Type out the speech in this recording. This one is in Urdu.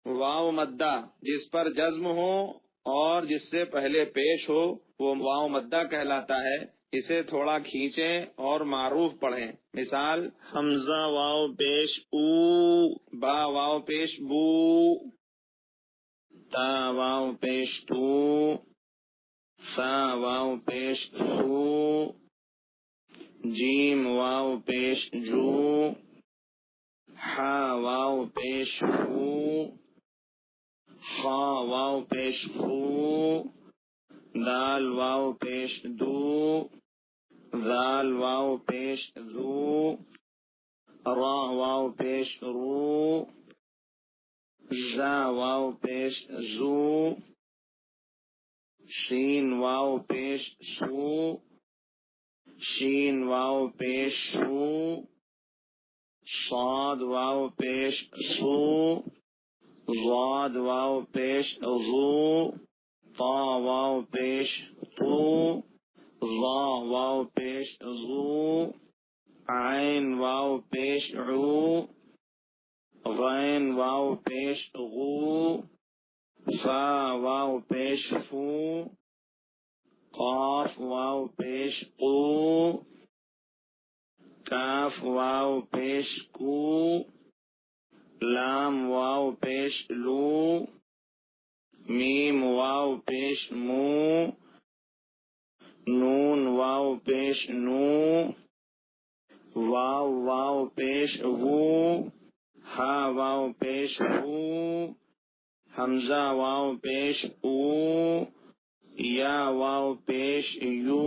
واو مدہ جس پر جزم ہو اور جس سے پہلے پیش ہو وہ واو مدہ کہلاتا ہے. اسے تھوڑا کھینچیں اور معروف پڑھیں. مثال حمزہ واو پیش او، با واو پیش بو، تا واو پیش تو، سا واو پیش سو، جیم واو پیش جو، ہا واو پیش ہو، خا واو پیش خو، دال واو پیش دو، ذال واو پیش ذو، را واو پیش رو، زا واو پیش زو، شین واو پیش سو، شین واو پیش شو، صاد واو پیش سو، ضاد واو پیش ضو، طا واو پیش تو، ظا واو پیش ظو، عین واو پیش عو، غین واو پیش غو، فا واو پیش فو، قاف واو پیش قو، کاف واو پیش کو، لام واو پیش لو، میم واو پیش مو، نون واو پیش نو، واو واو پیش وو، ہا واو پیش ہو، حمزہ واو پیش او، یا واو پیش یو.